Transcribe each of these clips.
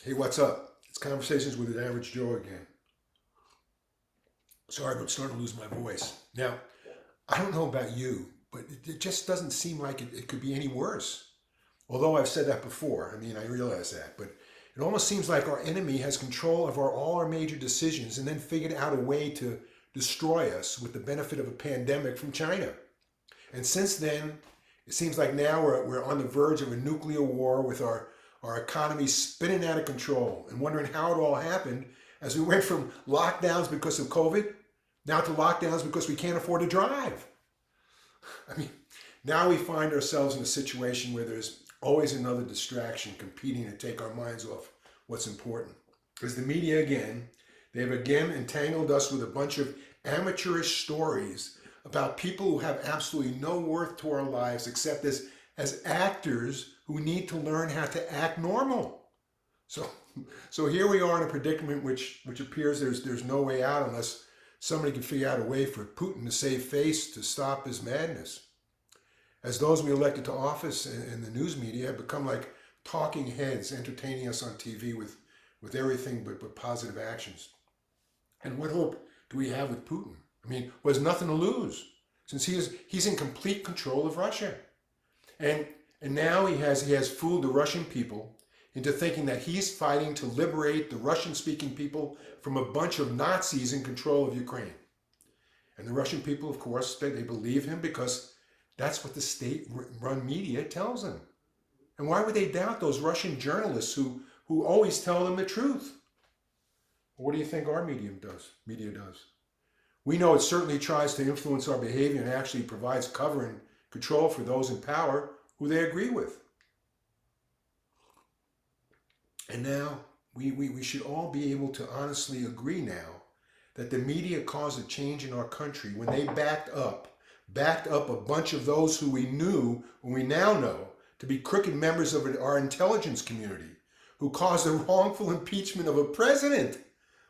Hey, what's up? It's Conversations with an Average Joe again. Sorry, I'm starting to lose my voice. Now, I don't know about you, but it just doesn't seem like it could be any worse. Although I've said that before, I realize that, but it almost seems like our enemy has control of all our major decisions and then figured out a way to destroy us with the benefit of a pandemic from China. And since then, it seems like now we're on the verge of a nuclear war with our economy spinning out of control and wondering how it all happened as we went from lockdowns because of COVID now to lockdowns because we can't afford to drive. I mean, now we find ourselves in a situation where there's always another distraction competing to take our minds off what's important. Because the media they've again entangled us with a bunch of amateurish stories about people who have absolutely no worth to our lives except as actors who need to learn how to act normal. So, so here we are in a predicament which appears there's no way out unless somebody can figure out a way for Putin to save face to stop his madness. As those we elected to office in the news media have become like talking heads entertaining us on TV with everything but positive actions. And what hope do we have with Putin? There's nothing to lose since he's in complete control of Russia. And now he has fooled the Russian people into thinking that he's fighting to liberate the Russian-speaking people from a bunch of Nazis in control of Ukraine. And the Russian people, of course, they believe him because that's what the state-run media tells them. And why would they doubt those Russian journalists who always tell them the truth? What do you think our media does? We know it certainly tries to influence our behavior and actually provides cover and control for those in power who they agree with. And now we should all be able to honestly agree now that the media caused a change in our country when they backed up a bunch of those who we knew, and we now know, to be crooked members of our intelligence community, who caused the wrongful impeachment of a president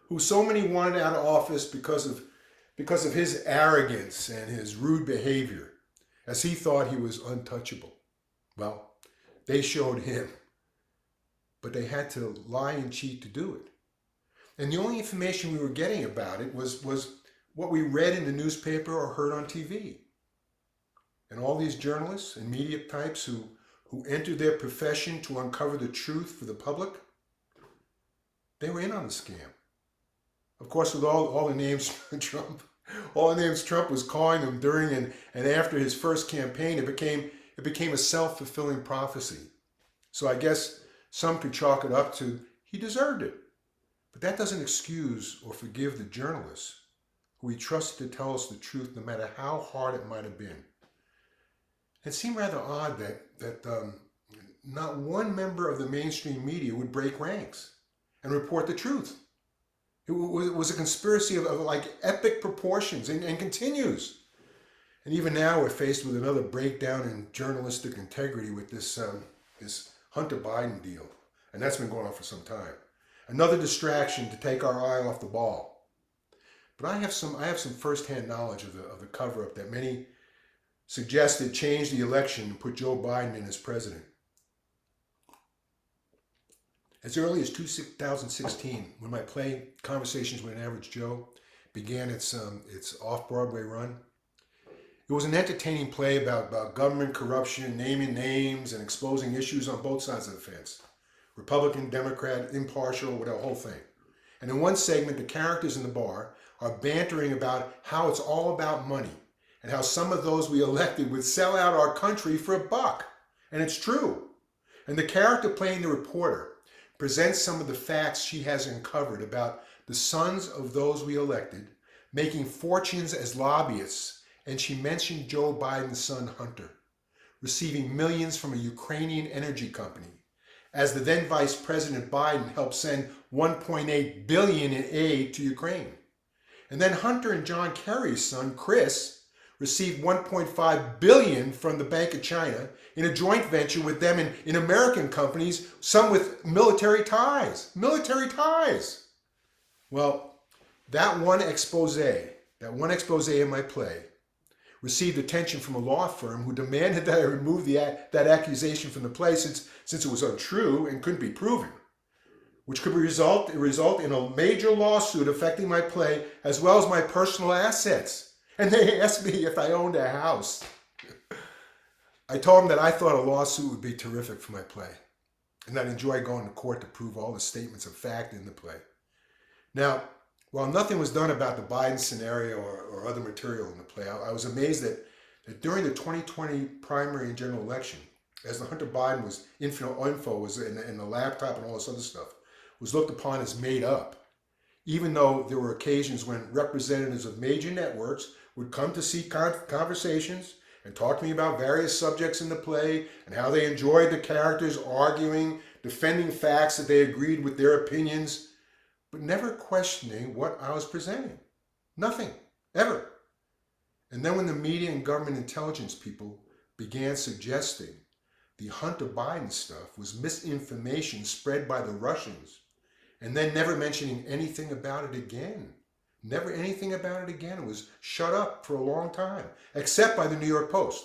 who so many wanted out of office because of his arrogance and his rude behavior, as he thought he was untouchable. Well, they showed him, but they had to lie and cheat to do it. And the only information we were getting about it was what we read in the newspaper or heard on TV. And all these journalists and media types who entered their profession to uncover the truth for the public, they were in on the scam. Of course, with all the names Trump was calling them during and after his first campaign, it became a self-fulfilling prophecy. So I guess some could chalk it up to he deserved it. But that doesn't excuse or forgive the journalists who he trusted to tell us the truth no matter how hard it might have been. It seemed rather odd that not one member of the mainstream media would break ranks and report the truth. It was a conspiracy of like epic proportions and continues. And even now we're faced with another breakdown in journalistic integrity with this Hunter Biden deal. And that's been going on for some time. Another distraction to take our eye off the ball. But I have some firsthand knowledge of the cover-up that many suggested changed the election and put Joe Biden in as president. As early as 2016, when my play Conversations with an Average Joe began its off-Broadway run, it was an entertaining play about government corruption, naming names, and exposing issues on both sides of the fence. Republican, Democrat, impartial, with the whole thing. And in one segment, the characters in the bar are bantering about how it's all about money and how some of those we elected would sell out our country for $1. And it's true. And the character playing the reporter presents some of the facts she has uncovered about the sons of those we elected making fortunes as lobbyists, and she mentioned Joe Biden's son Hunter receiving millions from a Ukrainian energy company, as the then Vice President Biden helped send $1.8 billion in aid to Ukraine. And then Hunter and John Kerry's son, Chris, received $1.5 billion from the Bank of China in a joint venture with them in American companies, some with military ties. Military ties! Well, that one expose in my play received attention from a law firm who demanded that I remove that accusation from the play since it was untrue and couldn't be proven. which could result in a major lawsuit affecting my play as well as my personal assets. And they asked me if I owned a house. I told them that I thought a lawsuit would be terrific for my play, and I'd enjoy going to court to prove all the statements of fact in the play. Now, while nothing was done about the Biden scenario or other material in the play, I was amazed that during the 2020 primary and general election, as the Hunter Biden info was in the laptop and all this other stuff, was looked upon as made up, even though there were occasions when representatives of major networks would come to see conversations and talk to me about various subjects in the play and how they enjoyed the characters arguing, defending facts that they agreed with their opinions, but never questioning what I was presenting. Nothing, ever. And then when the media and government intelligence people began suggesting the Hunter Biden stuff was misinformation spread by the Russians, and then never mentioning anything about it again. Never anything about it again. It was shut up for a long time, except by the New York Post.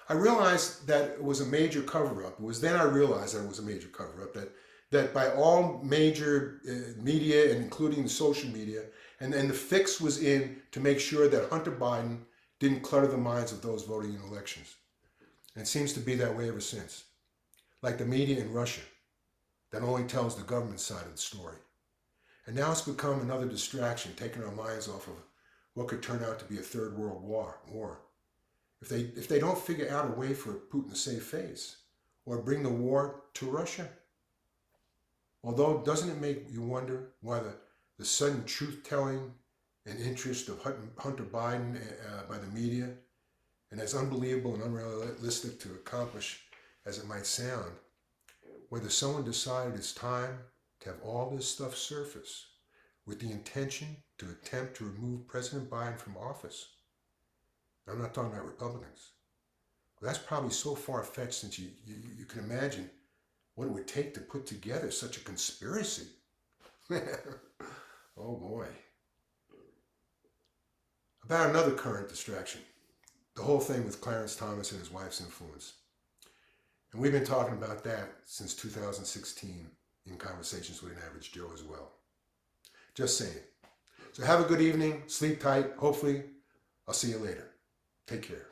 I realized that it was a major cover-up. It was then I realized that it was a major cover-up, that by all major media, and including the social media, and the fix was in to make sure that Hunter Biden didn't clutter the minds of those voting in elections. And it seems to be that way ever since. Like the media in Russia, that only tells the government side of the story. And now it's become another distraction, taking our minds off of what could turn out to be a third world war. If they don't figure out a way for Putin to save face, or bring the war to Russia. Although, doesn't it make you wonder why the sudden truth-telling and interest of Hunter Biden by the media, and as unbelievable and unrealistic to accomplish as it might sound, whether someone decided it's time to have all this stuff surface with the intention to attempt to remove President Biden from office. I'm not talking about Republicans. That's probably so far-fetched since you can imagine what it would take to put together such a conspiracy. Oh boy. About another current distraction, the whole thing with Clarence Thomas and his wife's influence. And we've been talking about that since 2016 in Conversations with an Average Joe as well. Just saying. So have a good evening, sleep tight, hopefully I'll see you later. Take care.